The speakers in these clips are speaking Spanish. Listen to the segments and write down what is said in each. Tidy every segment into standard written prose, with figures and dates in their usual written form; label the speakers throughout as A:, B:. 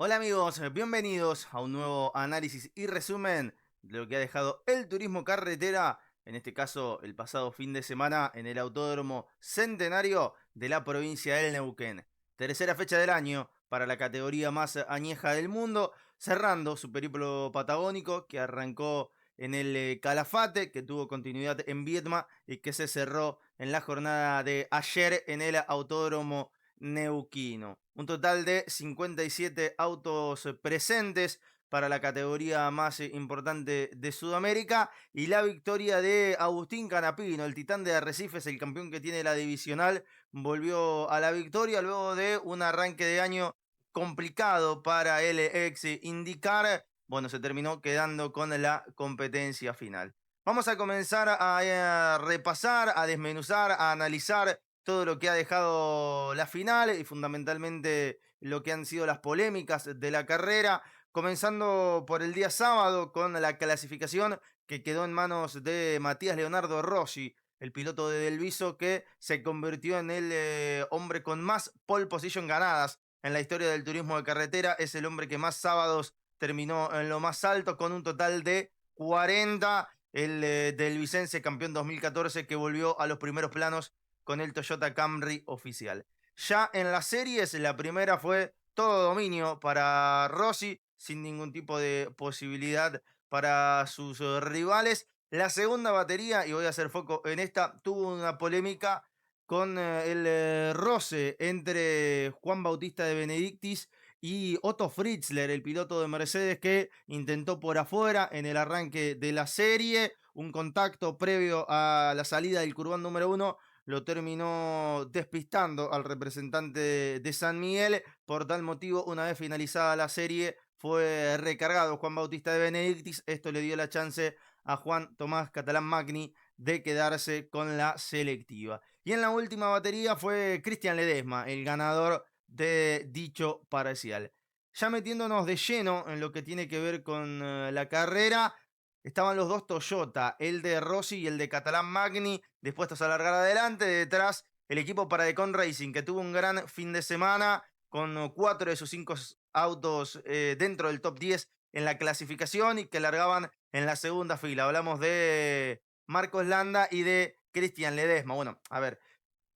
A: Hola amigos, bienvenidos a un nuevo análisis y resumen de lo que ha dejado el turismo carretera, en este caso el pasado fin de semana en el Autódromo Centenario de la provincia del Neuquén. Tercera fecha del año para la categoría más añeja del mundo, cerrando su periplo patagónico que arrancó en el Calafate, que tuvo continuidad en Viedma y que se cerró en la jornada de ayer en el Autódromo neuquino. Un total de 57 autos presentes para la categoría más importante de Sudamérica y la victoria de Agustín Canapino, el titán de Arrecifes, el campeón que tiene la divisional, volvió a la victoria luego de un arranque de año complicado para el ex IndyCar. Bueno, se terminó quedando con la competencia final. Vamos a comenzar a repasar, a desmenuzar, a analizar todo lo que ha dejado la final y fundamentalmente lo que han sido las polémicas de la carrera, comenzando por el día sábado con la clasificación que quedó en manos de Matías Leonardo Rossi, el piloto de Delviso que se convirtió en el hombre con más pole position ganadas en la historia del turismo de carretera. Es el hombre que más sábados terminó en lo más alto con un total de 40. El delvicense campeón 2014 que volvió a los primeros planos con el Toyota Camry oficial. Ya en las series, la primera fue todo dominio para Rossi, sin ningún tipo de posibilidad para sus rivales. La segunda batería, y voy a hacer foco en esta, tuvo una polémica con el roce entre Juan Bautista de Benedictis y Otto Fritzler, el piloto de Mercedes que intentó por afuera en el arranque de la serie, un contacto previo a la salida del curvón número 1 lo terminó despistando al representante de San Miguel. Por tal motivo, una vez finalizada la serie, fue recargado Juan Bautista de Benedictis. Esto le dio la chance a Juan Tomás Catalán Magni de quedarse con la selectiva. Y en la última batería fue Cristian Ledesma, el ganador de dicho parcial. Ya metiéndonos de lleno en lo que tiene que ver con la carrera, estaban los dos Toyota, el de Rossi y el de Catalán Magni, dispuestos a largar adelante. Detrás, el equipo Paradecon Racing, que tuvo un gran fin de semana con 4 de sus 5 autos dentro del top 10 en la clasificación y que largaban en la segunda fila. Hablamos de Marcos Landa y de Cristian Ledesma. Bueno, a ver,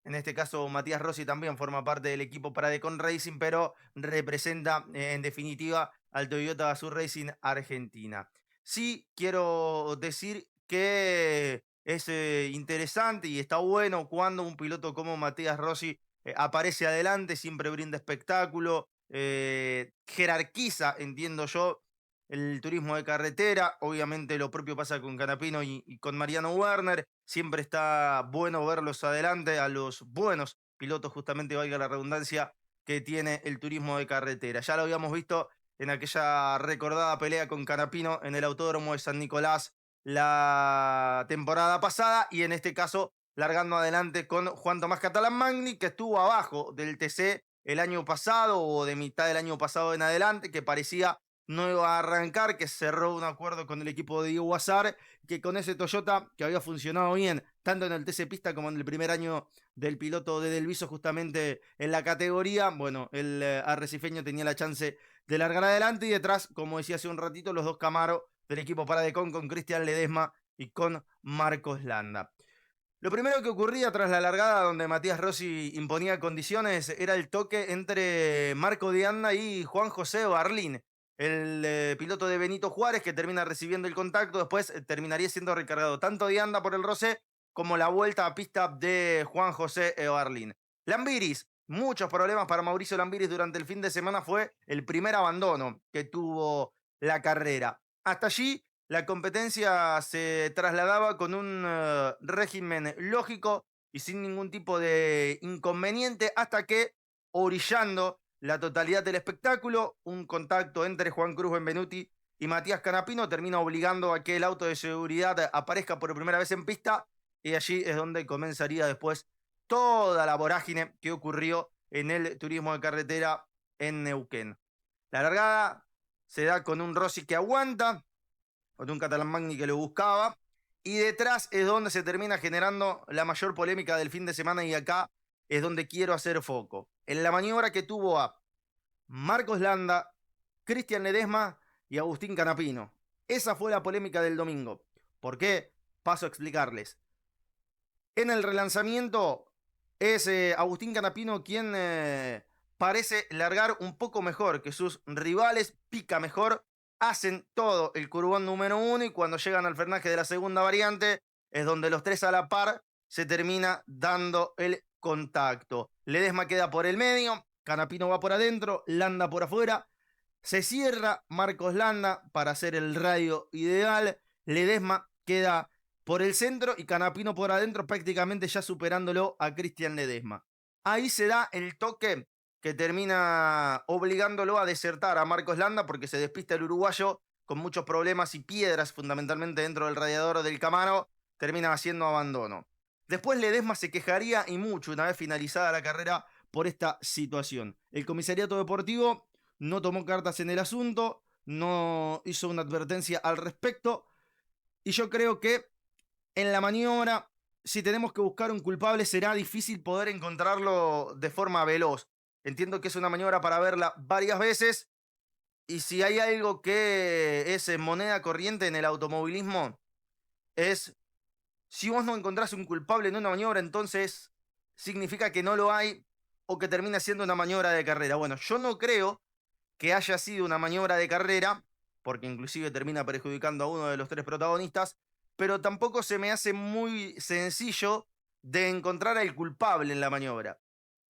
A: en este caso Matías Rossi también forma parte del equipo Paradecon Racing, pero representa en definitiva al Toyota Gazoo Racing Argentina. Sí quiero decir que es interesante y está bueno cuando un piloto como Matías Rossi aparece adelante, siempre brinda espectáculo, jerarquiza, entiendo yo, el turismo de carretera. Obviamente lo propio pasa con Canapino y con Mariano Werner. Siempre está bueno verlos adelante a los buenos pilotos, justamente valga la redundancia, que tiene el turismo de carretera. Ya lo habíamos visto en aquella recordada pelea con Canapino en el Autódromo de San Nicolás la temporada pasada y en este caso largando adelante con Juan Tomás Catalán Magni, que estuvo abajo del TC el año pasado o de mitad del año pasado en adelante, que parecía no iba a arrancar, que cerró un acuerdo con el equipo de Diego Azar, que con ese Toyota que había funcionado bien, tanto en el TC Pista como en el primer año del piloto de Delviso, justamente en la categoría, bueno, el arrecifeño tenía la chance de largar adelante y detrás, como decía hace un ratito, los dos Camaro del equipo Paradecon con Cristian Ledesma y con Marcos Landa. Lo primero que ocurría tras la largada donde Matías Rossi imponía condiciones era el toque entre Marco de Anda y Juan José Barlín, el piloto de Benito Juárez que termina recibiendo el contacto, después terminaría siendo recargado tanto de Anda por el roce como la vuelta a pista de Juan José Barlín. Lambiris, muchos problemas para Mauricio Lambiris durante el fin de semana, fue el primer abandono que tuvo la carrera. Hasta allí la competencia se trasladaba con un régimen lógico y sin ningún tipo de inconveniente hasta que, orillando la totalidad del espectáculo, un contacto entre Juan Cruz Benvenuti y Matías Canapino termina obligando a que el auto de seguridad aparezca por primera vez en pista y allí es donde comenzaría después toda la vorágine que ocurrió en el turismo de carretera en Neuquén. La largada se da con un Rossi que aguanta, con un Catalán Magni que lo buscaba. Y detrás es donde se termina generando la mayor polémica del fin de semana y acá es donde quiero hacer foco. En la maniobra que tuvo a Marcos Landa Cristian Ledesma y Agustín Canapino. Esa fue la polémica del domingo. ¿Por qué? Paso a explicarles. En el relanzamiento es Agustín Canapino quien parece largar un poco mejor que sus rivales, pica mejor, hacen todo el curbón número 1 y cuando llegan al frenaje de la segunda variante es donde los tres a la par se termina dando el contacto. Ledesma queda por el medio, Canapino va por adentro, Landa por afuera, se cierra Marcos Landa para hacer el radio ideal, Ledesma queda por el centro y Canapino por adentro, prácticamente ya superándolo a Cristian Ledesma. Ahí se da el toque que termina obligándolo a desertar a Marcos Landa porque se despista el uruguayo con muchos problemas y piedras fundamentalmente dentro del radiador del Camaro, termina haciendo abandono. Después Ledesma se quejaría y mucho una vez finalizada la carrera por esta situación. El comisariato deportivo no tomó cartas en el asunto, no hizo una advertencia al respecto y yo creo que en la maniobra, si tenemos que buscar un culpable, será difícil poder encontrarlo de forma veloz. Entiendo que es una maniobra para verla varias veces. Y si hay algo que es moneda corriente en el automovilismo, es si vos no encontrás un culpable en una maniobra, entonces significa que no lo hay o que termina siendo una maniobra de carrera. Bueno, yo no creo que haya sido una maniobra de carrera, porque inclusive termina perjudicando a uno de los tres protagonistas, pero tampoco se me hace muy sencillo de encontrar al culpable en la maniobra.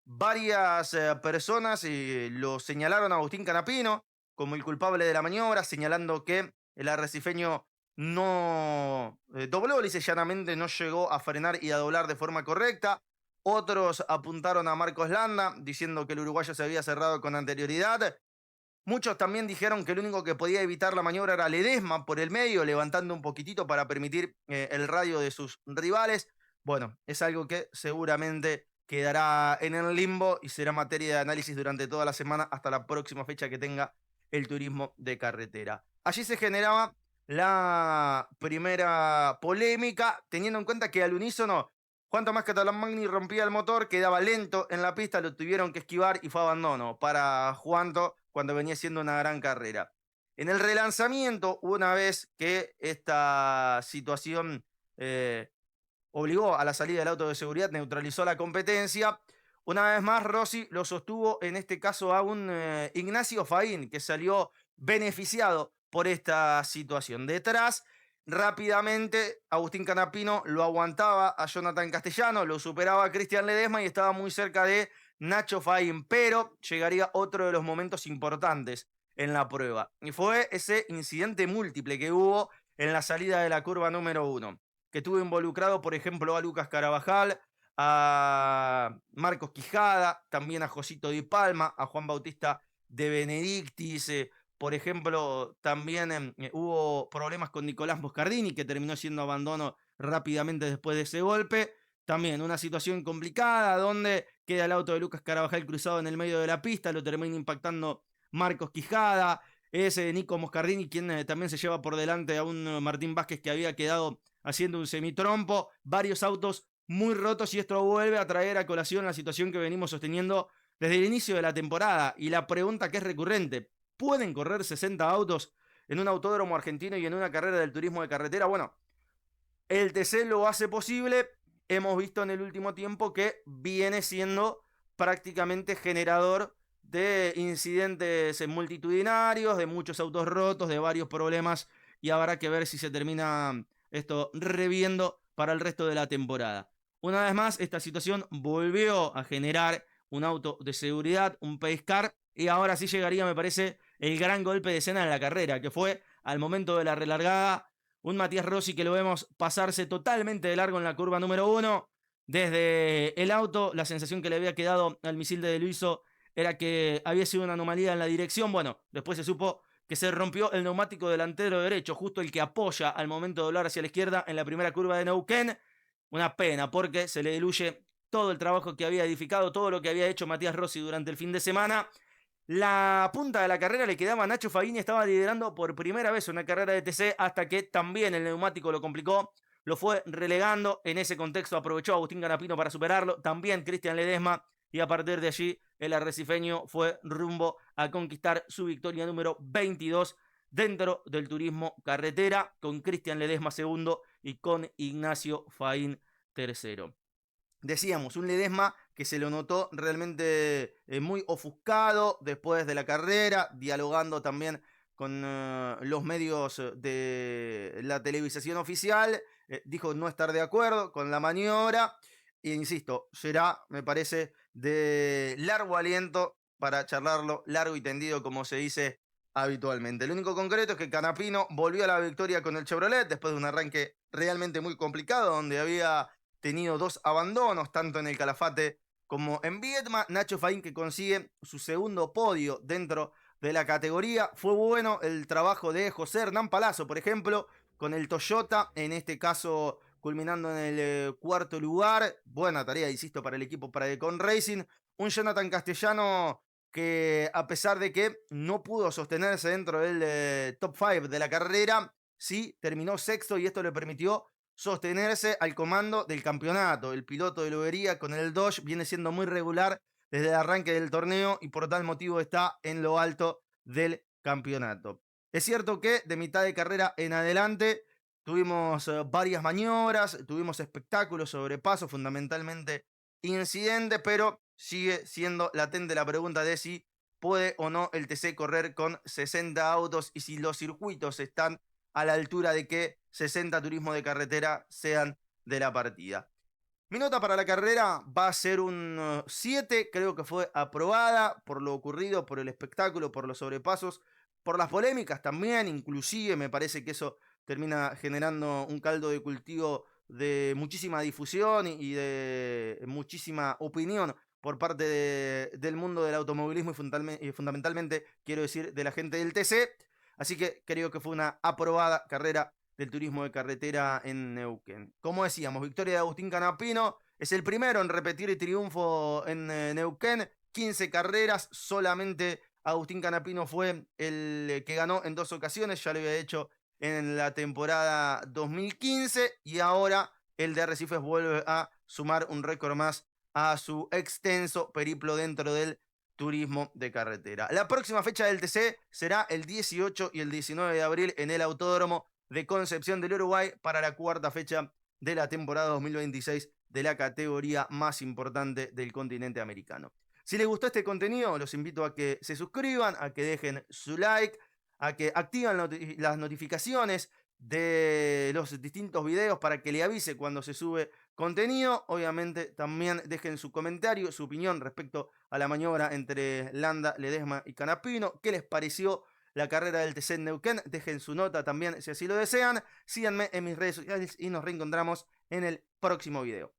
A: Varias personas lo señalaron a Agustín Canapino como el culpable de la maniobra, señalando que el arrecifeño no dobló, lisa y llanamente no llegó a frenar y a doblar de forma correcta. Otros apuntaron a Marcos Landa, diciendo que el uruguayo se había cerrado con anterioridad. Muchos también dijeron que el único que podía evitar la maniobra era Ledesma por el medio, levantando un poquitito para permitir el radio de sus rivales. Bueno, es algo que seguramente quedará en el limbo y será materia de análisis durante toda la semana hasta la próxima fecha que tenga el turismo de carretera. Allí se generaba la primera polémica, teniendo en cuenta que al unísono Juan Tomás Catalamagni rompía el motor, quedaba lento en la pista, lo tuvieron que esquivar y fue abandono para Juanto cuando venía siendo una gran carrera. En el relanzamiento, una vez que esta situación obligó a la salida del auto de seguridad, neutralizó la competencia, una vez más Rossi lo sostuvo, en este caso a un Ignacio Faín, que salió beneficiado por esta situación. Detrás, rápidamente, Agustín Canapino lo aguantaba a Jonathan Castellano, lo superaba a Cristian Ledesma y estaba muy cerca de Nacho Faín, pero llegaría otro de los momentos importantes en la prueba. Y fue ese incidente múltiple que hubo en la salida de la curva número 1, que tuvo involucrado, por ejemplo, a Lucas Carabajal, a Marcos Quijada, también a Josito Di Palma, a Juan Bautista de Benedictis, por ejemplo, también hubo problemas con Nicolás Moscardini, que terminó siendo abandono rápidamente después de ese golpe. También una situación complicada donde queda el auto de Lucas Carabajal cruzado en el medio de la pista, lo termina impactando Marcos Quijada. Es Nico Moscardini quien también se lleva por delante a un Martín Vázquez que había quedado haciendo un semitrompo. Varios autos muy rotos y esto vuelve a traer a colación la situación que venimos sosteniendo desde el inicio de la temporada. Y la pregunta que es recurrente: ¿pueden correr 60 autos en un autódromo argentino y en una carrera del turismo de carretera? Bueno, el TC lo hace posible. Hemos visto en el último tiempo que viene siendo prácticamente generador de incidentes multitudinarios, de muchos autos rotos, de varios problemas, y habrá que ver si se termina esto reviendo para el resto de la temporada. Una vez más, esta situación volvió a generar un auto de seguridad, un pace car, y ahora sí llegaría, me parece, el gran golpe de escena de la carrera, que fue al momento de la relargada, un Matías Rossi que lo vemos pasarse totalmente de largo en la curva número 1. Desde el auto, la sensación que le había quedado al misil de Luiso era que había sido una anomalía en la dirección. Bueno, después se supo que se rompió el neumático delantero derecho, justo el que apoya al momento de doblar hacia la izquierda en la primera curva de Neuquén. Una pena, porque se le diluye todo el trabajo que había edificado, todo lo que había hecho Matías Rossi durante el fin de semana. La punta de la carrera le quedaba a Nacho Faini, estaba liderando por primera vez una carrera de TC hasta que también el neumático lo complicó, lo fue relegando. En ese contexto aprovechó a Agustín Canapino para superarlo, también Cristian Ledesma, y a partir de allí el arrecifeño fue rumbo a conquistar su victoria número 22 dentro del turismo carretera, con Cristian Ledesma segundo y con Ignacio Faín tercero. Decíamos, un Ledesma que se lo notó realmente muy ofuscado después de la carrera, dialogando también con los medios de la televisación oficial, dijo no estar de acuerdo con la maniobra, e insisto, será, me parece, de largo aliento para charlarlo largo y tendido, como se dice habitualmente. Lo único concreto es que Canapino volvió a la victoria con el Chevrolet después de un arranque realmente muy complicado, donde había tenido 2 abandonos, tanto en el Calafate como en Viedma. Nacho Faín, que consigue su segundo podio dentro de la categoría. Fue bueno el trabajo de José Hernán Palazzo, por ejemplo, con el Toyota, en este caso culminando en el cuarto lugar. Buena tarea, insisto, para el equipo para Con Racing. Un Jonathan Castellano que, a pesar de que no pudo sostenerse dentro del top 5 de la carrera, sí terminó sexto, y esto le permitió sostenerse al comando del campeonato. El piloto de Lobería con el Dodge viene siendo muy regular desde el arranque del torneo, y por tal motivo está en lo alto del campeonato. Es cierto que de mitad de carrera en adelante tuvimos varias maniobras, tuvimos espectáculos, sobrepasos, fundamentalmente incidentes, pero sigue siendo latente la pregunta de si puede o no el TC correr con 60 autos, y si los circuitos están a la altura de que 60 turismos de carretera sean de la partida. Mi nota para la carrera va a ser un 7, creo que fue aprobada por lo ocurrido, por el espectáculo, por los sobrepasos, por las polémicas también, inclusive me parece que eso termina generando un caldo de cultivo de muchísima difusión y de muchísima opinión por parte del mundo del automovilismo, y fundamentalmente, quiero decir, de la gente del TC. Así que creo que fue una aprobada carrera del turismo de carretera en Neuquén. Como decíamos, victoria de Agustín Canapino, es el primero en repetir el triunfo en Neuquén. 15 carreras, solamente Agustín Canapino fue el que ganó en 2 ocasiones, ya lo había hecho en la temporada 2015, y ahora el de Arrecifes vuelve a sumar un récord más a su extenso periplo dentro del turismo de carretera. La próxima fecha del TC será el 18 y el 19 de abril en el Autódromo de Concepción del Uruguay, para la 4ª fecha de la temporada 2026 de la categoría más importante del continente americano. Si les gustó este contenido, los invito a que se suscriban, a que dejen su like, a que activen las notificaciones de los distintos videos para que le avise cuando se sube contenido. Obviamente también dejen su comentario, su opinión respecto a la maniobra entre Landa, Ledesma y Canapino. ¿Qué les pareció la carrera del TC en Neuquén? Dejen su nota también si así lo desean. Síganme en mis redes sociales y nos reencontramos en el próximo video.